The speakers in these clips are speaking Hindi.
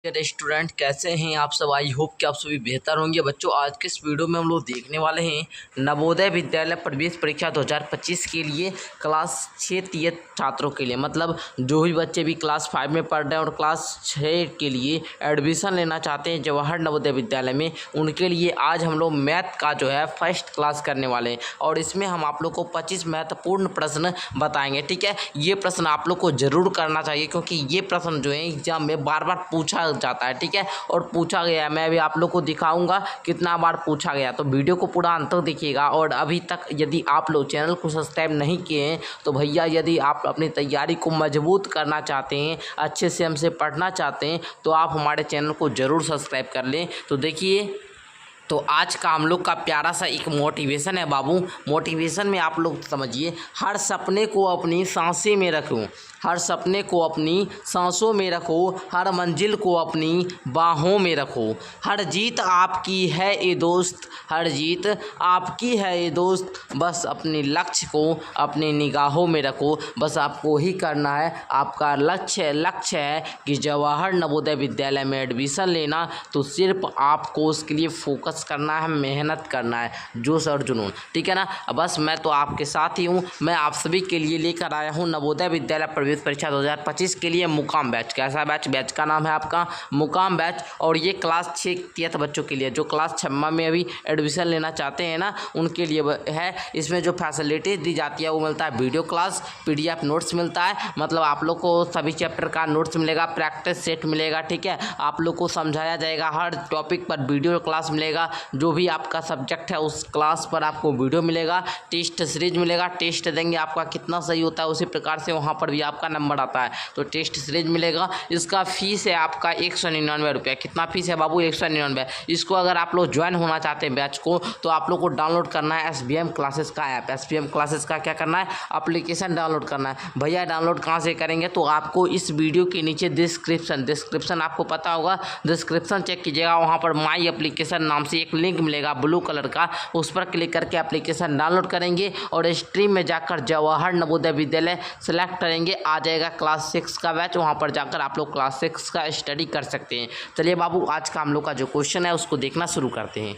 रेस्टोरेंट कैसे हैं आप सब। आई होप कि आप सभी बेहतर होंगे। बच्चों आज के इस वीडियो में हम लोग देखने वाले हैं नवोदय विद्यालय प्रवेश परीक्षा 2025 के लिए क्लास 6 छात्रों के लिए, मतलब जो भी बच्चे भी क्लास 5 में पढ़ रहे हैं और क्लास 6 के लिए एडमिशन लेना चाहते हैं जवाहर नवोदय विद्यालय में, उनके लिए आज हम लोग मैथ का जो है फर्स्ट क्लास करने वाले हैं और इसमें हम आप लोग को 25 महत्वपूर्ण प्रश्न बताएंगे। ठीक है, ये प्रश्न आप लोग को जरूर करना चाहिए क्योंकि ये प्रश्न जो है एग्जाम में बार बार पूछा जाता है। ठीक है, और पूछा गया मैं भी आप लोग को दिखाऊंगा कितना बार पूछा गया, तो वीडियो को पूरा अंत तक देखिएगा। और अभी तक यदि आप लोग चैनल को सब्सक्राइब नहीं किए हैं तो भैया यदि आप अपनी तैयारी को मजबूत करना चाहते हैं, अच्छे से हमसे पढ़ना चाहते हैं तो आप हमारे चैनल को ज़रूर सब्सक्राइब कर लें। तो देखिए, तो आज का हम लोग का प्यारा सा एक मोटिवेशन है बाबू। मोटिवेशन में आप लोग समझिए, हर सपने को अपनी सांसें में रखूं, हर सपने को अपनी सांसों में रखो, हर मंजिल को अपनी बाहों में रखो। हर जीत आपकी है ए दोस्त, हर जीत आपकी है ए दोस्त, बस अपने लक्ष्य को अपनी निगाहों में रखो। बस आपको ही करना है, आपका लक्ष्य है कि जवाहर नवोदय विद्यालय में एडमिशन लेना, तो सिर्फ आपको उसके लिए फोकस करना है, मेहनत करना है, जोश और जुनून। ठीक है ना। बस मैं तो आपके साथ ही हूँ। मैं आप सभी के लिए लेकर आया हूँ नवोदय विद्यालय प्रवेश परीक्षा 2025 के लिए मुकाम बैच। कैसा बैच? बैच का नाम है आपका मुकाम बैच और ये क्लास 6 बच्चों के लिए, जो क्लास 6 में अभी एडमिशन लेना चाहते हैं ना, उनके लिए है। इसमें जो फैसिलिटीज दी जाती है वो मिलता है वीडियो क्लास, PDF नोट्स मिलता है, मतलब आप लोग को सभी चैप्टर का नोट्स मिलेगा, प्रैक्टिस सेट मिलेगा। ठीक है, आप लोग को समझाया जाएगा, हर टॉपिक पर वीडियो क्लास मिलेगा, जो भी आपका सब्जेक्ट है उस क्लास पर आपको वीडियो मिलेगा, टेस्ट सीरीज मिलेगा, टेस्ट देंगे, आपका कितना सही होता है उसी प्रकार से वहाँ पर भी आपका नंबर आता है, तो टेस्ट सीरीज मिलेगा। इसका फीस है आपका 199 रुपया। कितना फीस है बाबू? 199। इसको अगर आप लोग ज्वाइन होना चाहते हैं बैच को, तो आप लोग को डाउनलोड करना है SBM क्लासेस का ऐप। SBM क्लासेस का क्या करना है? एप्लीकेशन डाउनलोड करना है। भैया डाउनलोड कहाँ से करेंगे? तो आपको इस वीडियो के नीचे डिस्क्रिप्शन आपको पता होगा, डिस्क्रिप्शन चेक कीजिएगा, वहाँ पर माई एप्लीकेशन नाम से एक लिंक मिलेगा ब्लू कलर का, उस पर क्लिक करके एप्लीकेशन डाउनलोड करेंगे और स्ट्रीम में जाकर जवाहर नवोदय विद्यालय सेलेक्ट करेंगे, आ जाएगा क्लास 6 का बैच। वहाँ पर जाकर आप लोग क्लास 6 का स्टडी कर सकते हैं। चलिए बाबू, आज का हम लोग का जो क्वेश्चन है उसको देखना शुरू करते हैं।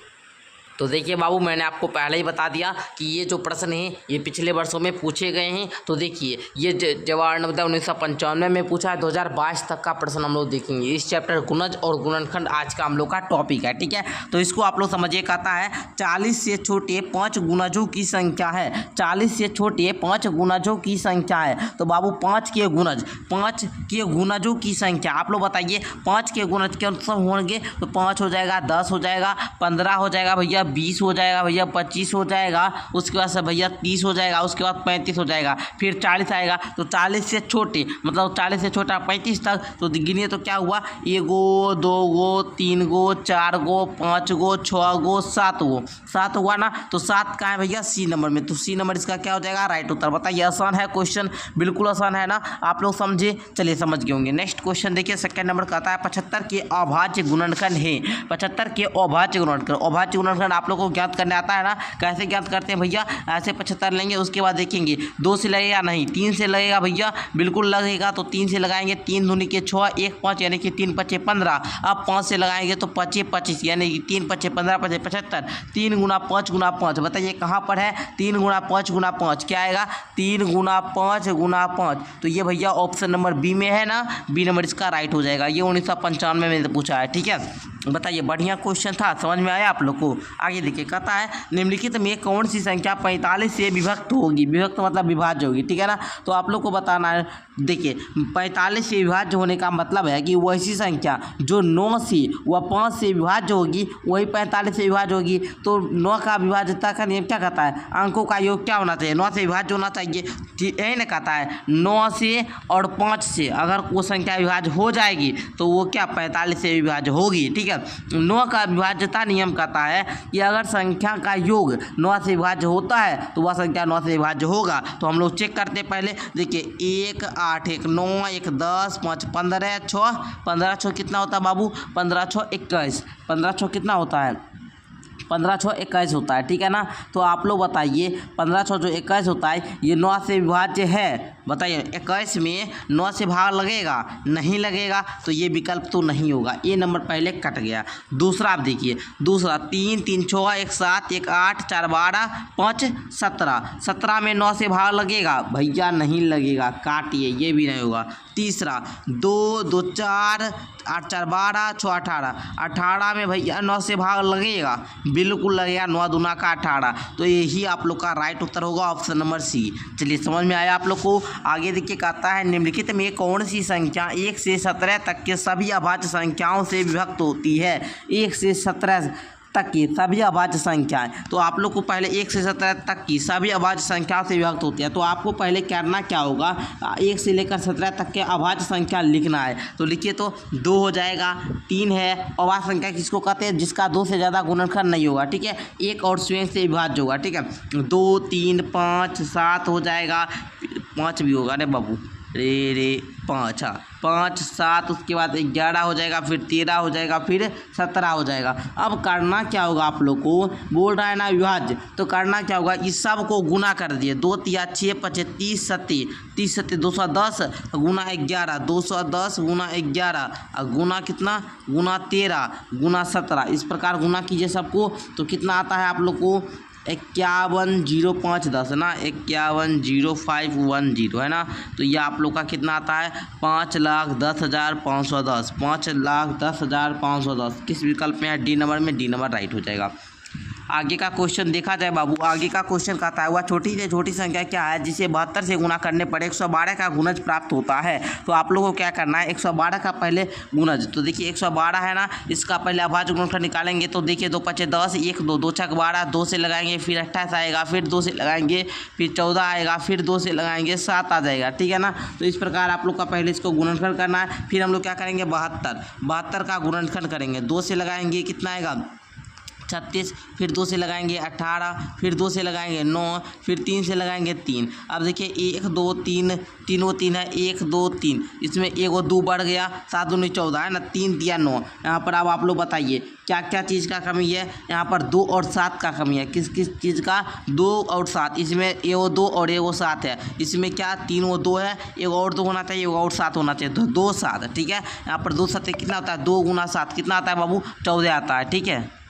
तो देखिए बाबू, मैंने आपको पहले ही बता दिया कि ये जो प्रश्न हैं ये पिछले वर्षों में पूछे गए हैं। तो देखिए, ये जवाहर नवोदय 1995 में पूछा है, 2022 तक का प्रश्न हम लोग देखेंगे। इस चैप्टर गुणज और गुणनखंड आज का हम लोग का टॉपिक है। ठीक है, तो इसको आप लोग समझिए। कहता है 40 से छोटे 5 गुणजों की संख्या है, 40 से छोटे 5 गुणजों की संख्या है। तो बाबू 5 के गुणजों की संख्या आप लोग बताइए। 5 के गुणज के सब होंगे तो 5 हो जाएगा, 10 हो जाएगा, 15 हो जाएगा भैया, 20 हो जाएगा भैया, 25 हो जाएगा, उसके बाद से भैया 30 हो जाएगा, उसके बाद 35 हो जाएगा, फिर 40 आएगा। तो 40 से छोटे मतलब 40 से छोटा 35 तक, तो गिनिए तो क्या हुआ? 1 गो, 2 गो, 3 गो, 4 गो, 5 गो, 6 गो, 7 गो, 7 हुआ ना। तो 7 कहाँ है भैया? C नंबर में। तो C नंबर इसका क्या हो जाएगा? राइट उत्तर। बताइए, आसान है क्वेश्चन, बिल्कुल आसान है ना, आप लोग समझे। चलिए समझ गए होंगे। नेक्स्ट क्वेश्चन देखिए, सेकंड नंबर कहता है 75 के अभाज्य गुणनखंड है। 75 के अभाज्य गुणनखंड, अभाज्य गुणनखंड आप लोग को ज्ञात करने आता है ना? कैसे ज्ञात करते हैं भैया? ऐसे 75 लेंगे, उसके बाद देखेंगे 2 से लगेगा नहीं, 3 से लगेगा भैया, बिल्कुल लगेगा। तो 3 से लगाएंगे, 3 दूनी के 6, 1 5 यानी कि 3 5 15। अब 5 से लगाएंगे तो 25 25 यानी कि 3 5 15 5 75। 3 गुना 5 गुना 5, बताइए कहाँ पर है? 3 गुना 5 गुना 5 क्या आएगा? 3 गुना 5 गुना 5। तो ये भैया ऑप्शन नंबर बी में है ना, बी नंबर इसका राइट हो जाएगा। ये 1995 में पूछा है। ठीक है, बताइए, बढ़िया क्वेश्चन था, समझ में आया आप लोग को? आगे देखिए, कहता है निम्नलिखित में कौन सी संख्या 45 से विभक्त होगी? विभक्त मतलब विभाज्य होगी। ठीक है ना, तो आप लोग को बताना है। देखिए, 45 से विभाज्य होने का मतलब है कि वैसी संख्या जो 9 से व 5 से विभाज्य होगी वही 45 से विभाज्य होगी। तो 9 का विभाज्यता का नियम क्या कहता है? अंकों का योग क्या होना चाहिए? 9 से विभाज्य होना चाहिए। यही ना कहता है, 9 से और 5 से अगर वो संख्या विभाज्य हो जाएगी तो वो क्या 45 से विभाज्य होगी। ठीक है, 9 का विभाज्यता नियम कहता है कि अगर संख्या का योग 9 से विभाज्य होता है तो वह संख्या 9 से विभाज्य होगा। तो हम लोग चेक करते हैं पहले। देखिए, 1 8 1 9 1 10 5 15 6 15 6 कितना होता है बाबू? 15 6 21। 15 6 कितना होता है? 15 6 21 होता है, ठीक है ना। तो आप लोग बताइए 15 6 जो 21 होता है ये 9 से विभाज्य है, बताइए 21 में 9 से भाग लगेगा, नहीं लगेगा, तो ये विकल्प तो नहीं होगा, ये नंबर पहले कट गया। दूसरा आप देखिए, दूसरा 3 3 6 1 7 1 8 4 12 5 17, 17 में 9 से भाग लगेगा, भैया नहीं लगेगा, काटिए, ये भी नहीं होगा। तीसरा 2 2 4 8 4 12 6 18, 18 में भैया 9 से भाग लगेगा, बिल्कुल लगेगा, 9 दूना का 18, तो यही आप लोग का राइट उत्तर होगा ऑप्शन नंबर सी। चलिए समझ में आया आप लोग को। आगे देखिए कहता है निम्नलिखित में कौन सी संख्या 1 से 17 तक के सभी अभाज्य संख्याओं से विभक्त होती है। 1 से 17 तक की सभी अभाज्य संख्याएं, तो आप लोग को पहले 1 से 17 तक की सभी अभाज्य संख्याओं से विभक्त होती है, तो आपको पहले करना क्या होगा, 1 से लेकर 17 तक के अभाज्य संख्या लिखना है। तो लिखिए, तो 2 हो जाएगा, 3 है, अभाज्य संख्या किसको कहते हैं, जिसका 2 से ज़्यादा गुणनखंड नहीं होगा, ठीक है, 1 और स्वयं से विभाज्य होगा, ठीक है। 2 3 5 7 हो जाएगा, 5 भी होगा, अरे बाबू रे 5, हाँ 5 7, उसके बाद 11 हो जाएगा, फिर 13 हो जाएगा, फिर 17 हो जाएगा। अब करना क्या होगा, आप लोग को बोल रहा है ना विभाज्य, तो करना क्या होगा, इस सब को गुना कर दिए, 2 3 6 5 30 7 30 7 210 गुना 11, 210 गुना 11, गुना कितना, गुना 13 गुना 17, इस प्रकार गुना कीजिए सबको, तो कितना आता है आप लोग को 510510 ना, 510510 है ना। तो ये आप लोग का कितना आता है 5,10,510, 5,10,510, किस विकल्प में है, डी नंबर में, डी नंबर राइट हो जाएगा। आगे का क्वेश्चन देखा जाए बाबू, आगे का क्वेश्चन कहता है वह छोटी से छोटी संख्या क्या है जिसे 72 से गुना करने पर 112 का गुणज प्राप्त होता है। तो आप लोगों को क्या करना है, 112 का पहले गुणज, तो देखिए 112 है ना, इसका पहले अभाज्य गुणनखंड निकालेंगे, तो देखिए 2 5 10 1 2 2 6 12, 2 से लगाएंगे, फिर 28 आएगा, फिर 2 से लगाएंगे, फिर 14 आएगा, फिर 2 से लगाएंगे, 7 आ जाएगा, ठीक है ना। तो इस प्रकार आप लोग का पहले इसको गुणनखंड करना है, फिर हम लोग क्या करेंगे 72 का गुणनखंड करेंगे, 2 से लगाएंगे कितना आएगा 36, फिर 2 से लगाएंगे 18, फिर 2 से लगाएंगे 9, फिर 3 से लगाएंगे 3। अब देखिए 1 2 3 तीनों 3 है, 1 2 3, इसमें 1 और 2 बढ़ गया, 7 दूनी 14 है ना, 3 दिया 9। यहाँ पर अब आप लोग बताइए क्या क्या चीज़ का कमी है, यहाँ पर 2 और 7 का कमी है, किस किस चीज़ का, 2 और 7, इसमें 1 2 और 1 7 है, इसमें क्या 3 और 2 है, 1 और 2 होना चाहिए, 1 और 7 होना चाहिए, तो 2 7, ठीक है। यहाँ पर 2 7 कितना होता है, 2 गुना 7 कितना आता है बाबू, 14 आता है, ठीक है।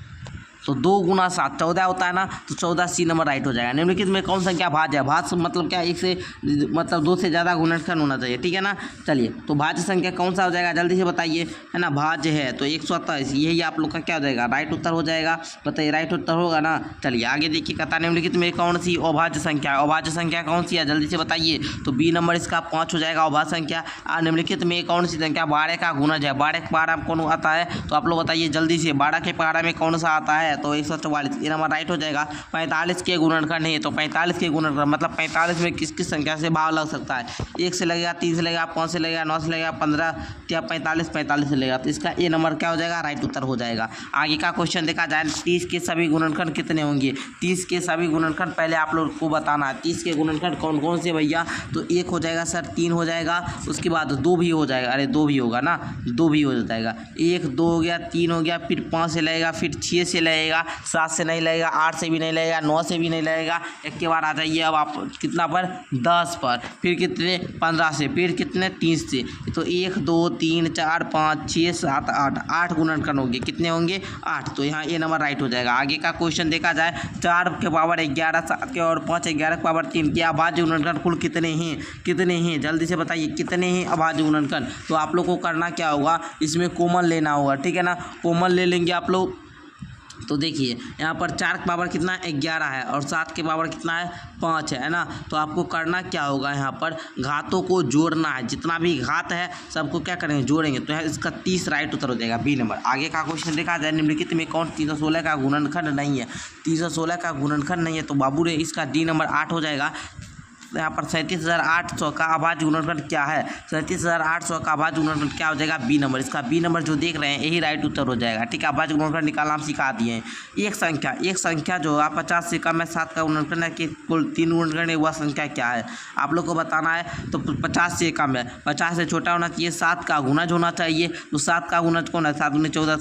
तो 2 गुना 7 14 होता है ना, तो 14 सी नंबर राइट हो जाएगा। निम्नलिखित में कौन संख्या भाज्य है, भाज्य मतलब क्या, 1 से मतलब 2 से ज़्यादा गुणनखंड होना चाहिए, ठीक है ना। चलिए तो भाज्य संख्या कौन सा हो जाएगा, जल्दी से बताइए, है ना, भाज्य है तो 127, यही आप लोग का क्या हो जाएगा, राइट उत्तर हो जाएगा, बताइए राइट उत्तर होगा ना। चलिए आगे देखिए कहता है निम्नलिखित में कौन सी अभाज्य संख्या है, अभाज्य संख्या कौन सी है, जल्दी से बताइए। तो बी नंबर इसका 5 हो जाएगा अभाज्य संख्या। निम्नलिखित में कौन सी संख्या 12 का गुणज है, 12 के पारा में कौन आता है, तो आप लोग बताइए जल्दी से, 12 के पारा में कौन सा आता है, तो 144, ये नंबर राइट हो जाएगा। 45 के गुणनखंड नहीं है, तो 45 के गुणनखंड मतलब 45 में किस किस संख्या से भाग लग सकता है, 1 से लगेगा, 3 से लगेगा, 5 से लगेगा, 9 से लगेगा, 15 या 45 से लगेगा, तो इसका ए नंबर क्या हो जाएगा, राइट उत्तर हो जाएगा। आगे का क्वेश्चन देखा जाए 30 के सभी गुणनखंड कितने होंगे, 30 के सभी गुणनखंड पहले आप लोग को बताना है, 30 के गुणनखंड कौन कौन से भैया, तो 1 हो जाएगा सर, 3 हो जाएगा, उसके बाद 2 भी हो जाएगा, अरे 2 भी होगा ना, 2 भी हो जाएगा, 1 2 हो गया, 3 हो गया, फिर 5 से लगेगा, फिर 6 से लगेगा, 7 से नहीं लगेगा, 8 से भी नहीं लगेगा, 9 से भी नहीं लगेगा, एक के बाद आ जाइए अब आप कितना पर 10 पर, फिर कितने 15 से, फिर कितने 30 से, तो 1 2 3 4 5 6 7 8 गुणनखंड होंगे, कितने होंगे 8, तो यहाँ ये नंबर राइट हो जाएगा। आगे का क्वेश्चन देखा जाए 4 के पावर 11 7 के और 5 11 के पावर 3 के अभाज्य गुणनखंड कुल कितने हैं, जल्दी से बताइए कितने हैं अभाज्य गुणनखंड। तो आप लोग को करना क्या होगा, इसमें कॉमन लेना होगा, ठीक है ना, कॉमन ले लेंगे आप लोग। तो देखिए यहाँ पर 4 के पावर कितना 11 है और 7 के पावर कितना है 5 है ना। तो आपको करना क्या होगा, यहाँ पर घातों को जोड़ना है, जितना भी घात है सबको क्या करेंगे जोड़ेंगे, तो इसका 30 राइट उत्तर हो जाएगा, बी नंबर। आगे का क्वेश्चन देखा जाए निम्नलिखित में कौन 316 का गुणनखंड नहीं है, 316 का गुणनखंड नहीं है, तो बाबू रे इसका डी नंबर 8 हो जाएगा। यहाँ पर 37,800 का अभाज्य गुणनखंड क्या है? 37,800 का अभाज्य गुणनखंड क्या हो जाएगा? B number. इसका बी नंबर जो देख रहे हैं यही राइट उत्तर हो जाएगा। ठीक है, अभाज्य गुणनखंड निकालना हम सिखा दिए हैं। एक संख्या जो है 50 से कम है 7 का गुणनखंड है कि कुल 3 गुणनखंड है, वह संख्या क्या है आप लोग को बताना है। तो 50 से कम है, 50 से छोटा होना चाहिए, 7 का गुणज होना चाहिए। तो 7 का गुणज कौन है? 7 × 14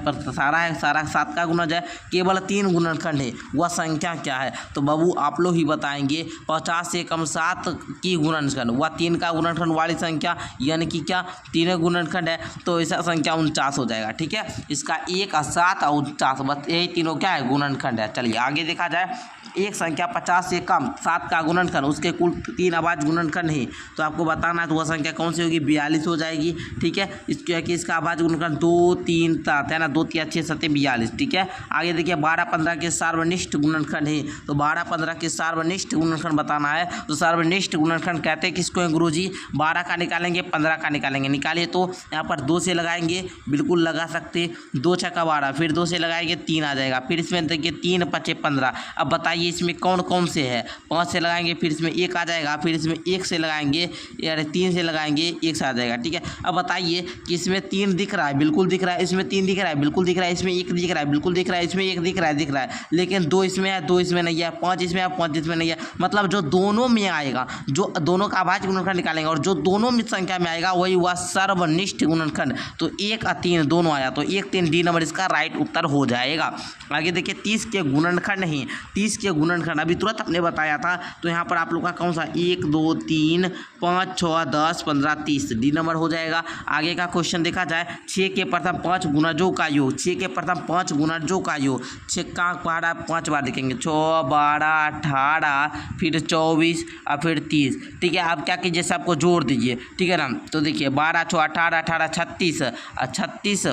पर सारा है, सारा 7 का गुणज है। केवल 3 गुणनखंड है, वह संख्या क्या है? तो बाबू आप लोग ही बताएंगे। 50 से कम 7 की गुणनखंड, वह 3 का गुणनखंड वाली संख्या, यानी कि क्या 3 गुणनखंड है, तो ऐसा संख्या 49 हो जाएगा। ठीक है, इसका 1 और 7 और 49, बस यही तीनों क्या है? गुणनखंड है। चलिए आगे देखा जाए। एक संख्या 50 से कम 7 का गुणनखंड, उसके कुल 3 अभाज्य गुणनखंड है, तो आपको बताना है तो वह संख्या कौन सी होगी? 42 हो जाएगी। ठीक है, इसका अभाज्य गुणनखंड 2, 3, 7 है ना, 2, 3, 6, 7, 42। ठीक है, आगे देखिए 12, 15 के सार्वनिष्ठ गुणनखंड है, तो 12, 15 के सार्वनिष्ठ गुणनखंड बताना है। तो सार्वनिष्ठ गुणनखंड कहते हैं किसको है गुरुजी? 12 का निकालेंगे, 15 का निकालेंगे। निकालिए तो यहाँ पर 2 से लगाएंगे, बिल्कुल लगा सकते, 2 × 6 = 12, फिर 2 से लगाएंगे 3 आ जाएगा, फिर इसमें देखिए 3 × 5 = 15। अब बताइए इसमें कौन कौन से है? 5 से लगाएंगे, फिर इसमें 1 आ जाएगा, फिर इसमें 1 से लगाएंगे, यानी 3 से लगाएंगे 1 से आ जाएगा। ठीक है, अब बताइए कि इसमें 3 दिख रहा है, बिल्कुल दिख रहा है, इसमें 3 दिख रहा है, बिल्कुल दिख रहा है, इसमें 1 दिख रहा है, बिल्कुल दिख रहा है, इसमें 1 दिख रहा है, लेकिन 2 इसमें है, 2 इसमें नहीं है, 5 इसमें है, 5 इसमें नहीं है। मतलब जो दोनों में आएगा, जो दोनों का अभाज्य गुणनखंड निकालेंगे और जो दोनों में संख्या में आएगा वही हुआ सर्वनिष्ठ गुणनखंड। तो 1 और 3 दोनों आया, तो 1, 3 डी नंबर इसका राइट उत्तर हो जाएगा। आगे देखिए 30 के गुणनखंड ही, 30 के गुणनखंड अभी तुरंत आपने बताया था, तो यहाँ पर आप लोग का कौन सा? 1, 2, 3, 5, 6, 10, 15, 30 डी नंबर हो जाएगा। आगे का क्वेश्चन देखा जाए। 6 के प्रथम 5 गुणजों का योग, 6 के प्रथम 5 गुणजों का योग, 6 का पहाड़ा 5 बार देखेंगे, 6, 12, 18, फिर 24 और फिर 30। ठीक है, आप क्या कीजिए, सबको जोड़ दीजिए। ठीक है ना, तो देखिए 12, 6, 18, 18, 36 और 36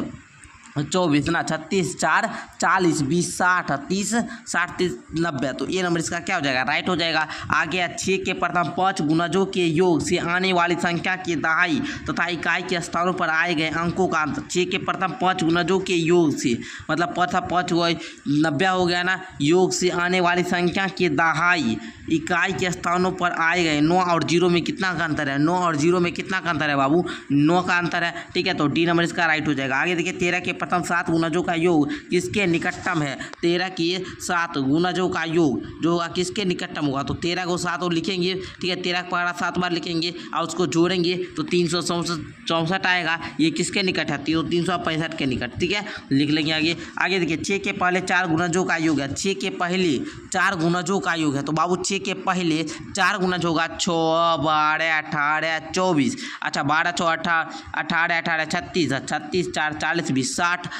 24 ना, 36, 4, 40, 20, 60, 30, 60, 30, 90। तो ये नंबर इसका क्या हो जाएगा? राइट हो जाएगा। आगे 6 के प्रथम 5 गुणजों के योग से आने वाली संख्या की दहाई तथा इकाई के स्थानों पर आए गए अंकों का अंतर। 6 के प्रथम 5 गुणजों के योग से, मतलब 5 हुआ 90 हो गया ना, योग से आने वाली संख्या की दहाई इकाई के स्थानों पर आए गए। 9 और 0 में कितना का अंतर है? 9 और 0 में कितना का अंतर है बाबू? 9 का अंतर है। ठीक है, तो डी नंबर इसका राइट हो जाएगा। आगे देखिए 13 के प्रथम 7 गुणजों का योग किसके निकटतम है? 13 के 7 गुणजों का योग जो होगा किसके निकटतम होगा? तो 13 को 7 और लिखेंगे। ठीक है, 13 का पहाड़ा 7 बार लिखेंगे और उसको जोड़ेंगे तो 364 आएगा। ये किसके निकट है? 365 के निकट। ठीक है, लिख लेंगे आगे। आगे देखिए 6 के पहले 4 गुणजों का योग है। 6 के पहले 4 गुणजों का योग है, तो बाबू 6 के पहले 4 गुणज होगा 6, 12, 18, 24। अच्छा 12, 6, 18, 36, 36, 4, 40, 20,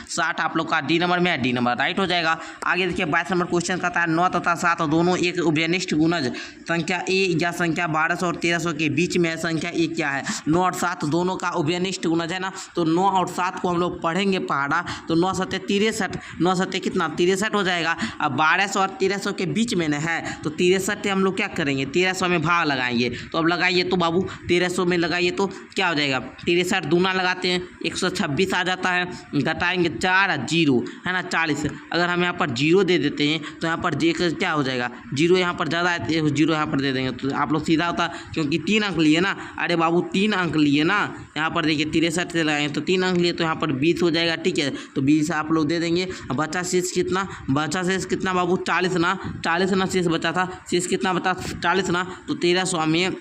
60 आप लोग का डी नंबर में है। डी नंबर राइट हो जाएगा। आगे देखिए 22 नंबर क्वेश्चन कहता है 9 तथा 7 दोनों एक उभयनिष्ठ गुणज संख्या ए या संख्या 1200 और 1300 के बीच में है। संख्या ए क्या है? 9 और 7 दोनों का उभयनिष्ठ गुणज है ना, तो 9 और 7 को हम लोग पढ़ेंगे पहाड़ा, तो 9 7 63, 9 7 कितना 63 हो जाएगा। अब 1200 और 1300 के बीच में न है, तो 63 हम लोग क्या करेंगे? 1300 में भाग लगाएंगे। तो अब लगाइए तो बाबू 1300 में लगाइए तो क्या हो जाएगा? 63 दूना लगाते हैं 126 आ जाता है, घटाएंगे 4 0 है ना 40। अगर हम यहाँ पर 0 दे देते हैं तो यहाँ पर क्या हो जाएगा? 0 यहाँ पर ज़्यादा है, 0 यहाँ पर दे देंगे तो आप लोग सीधा होता, क्योंकि 3 अंक लिए ना। अरे बाबू 3 अंक लिए ना, यहाँ पर देखिए 63 से लगाएंगे तो 3 अंक लिए तो यहाँ पर 20 हो जाएगा। ठीक है, तो 20 आप लोग दे देंगे। बचा शेष कितना? बचा शेष कितना बाबू? 40 ना, 40 ना शेष बचा था। शेष कितना बता? 40 ना, तो 1300 में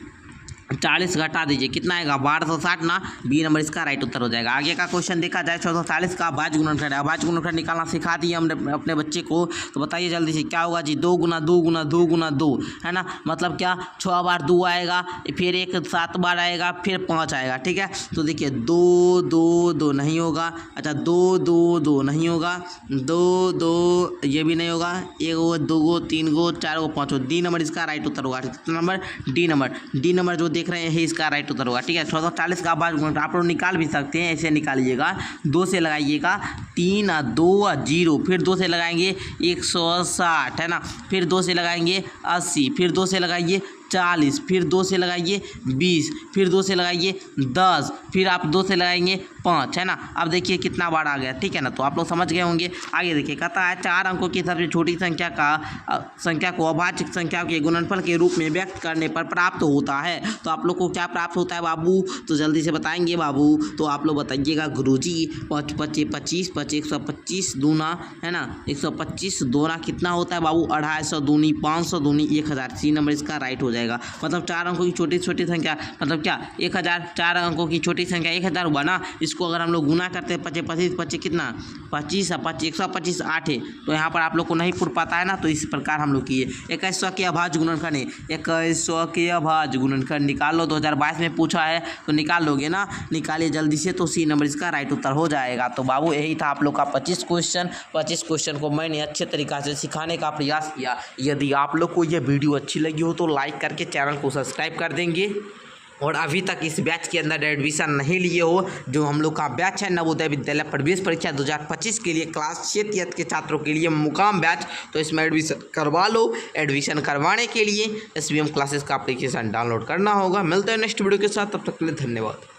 40 घटा दीजिए, कितना आएगा? 1260 ना। बी नंबर इसका राइट उत्तर हो जाएगा। आगे का क्वेश्चन देखा जाए 1440 का अभाज्य गुणनखंड है। अभाज्य गुणनखंड निकालना सिखा दिए हमने अपने बच्चे को, तो बताइए जल्दी से क्या होगा जी? 2 गुना 2 गुना 2 गुना 2 है ना, मतलब क्या 6 बार 2 आएगा, फिर 1 7 बार आएगा, फिर 5 आएगा। ठीक है, तो देखिए 2 2 2 नहीं होगा। अच्छा 2 2 2 नहीं होगा, 2 2 ये भी नहीं होगा, 1 2 3 4 5। डी नंबर इसका राइट उत्तर होगा। कितना number? D number. D number जो देख रहे हैं इसका राइट उत्तर होगा। ठीक है, 1440 का अभाज्य गुणनखंड आप लोग निकाल भी सकते हैं, ऐसे निकालिएगा। 2 से लगाइएगा 3 2 0, फिर 2 से लगाएंगे 160 है ना, फिर 2 से लगाएंगे 80, फिर 2 से लगाइए 40, फिर 2 से लगाइए 20, फिर 2 से लगाइए 10, फिर आप 2 से लगाएंगे 5 है ना। अब देखिए कितना बार आ गया, ठीक है ना। तो आप लोग समझ गए होंगे। आगे देखिए कहता है 4 अंकों की सबसे छोटी संख्या को अभाज्य संख्या के गुणनफल के रूप में व्यक्त करने पर प्राप्त होता है। तो आप लोग को क्या प्राप्त होता है बाबू, तो जल्दी से बताएंगे बाबू। तो आप लोग बताइएगा गुरुजी। 25 125 दूना है ना, 125 दूना कितना होता है बाबू, 250 दूनी 500 दूनी 1000। सी नंबर इसका राइट हो जाएगा। मतलब 4 अंकों की छोटी छोटी संख्या मतलब क्या 1000, 4 अंकों की छोटी संख्या 1000 हुआ ना। इसको अगर हम लोग गुना करते हैं 25 कितना 25 125 8 है। तो यहाँ पर आप लोग को नहीं पूछ पाता है ना, तो इस प्रकार हम लोग किए। 2100 के अभाज्य गुणनखंड है, 2100 के अभाज्य गुणनखंड निकाल लो। 2022 में पूछा है तो निकाल लोगे ना, निकालिए जल्दी से। तो सी नंबर इसका राइट उत्तर हो जाएगा। तो बाबू यही था आप लोग का 25 क्वेश्चन को मैंने अच्छे तरीक़ा से सिखाने का प्रयास किया। यदि आप लोग को यह वीडियो अच्छी लगी हो तो लाइक करके चैनल को सब्सक्राइब कर देंगे। और अभी तक इस बैच के अंदर एडमिशन नहीं लिए हो, जो हम लोग का बैच है नवोदय विद्यालय प्रवेश परीक्षा 2025 के लिए क्लास 6 के छात्रों के लिए मुकाम बैच, तो इसमें एडमिशन करवा लो। एडमिशन करवाने के लिए SBM क्लासेस का एप्लीकेशन डाउनलोड करना होगा। मिलते हैं नेक्स्ट वीडियो के साथ, तब तक के लिए धन्यवाद।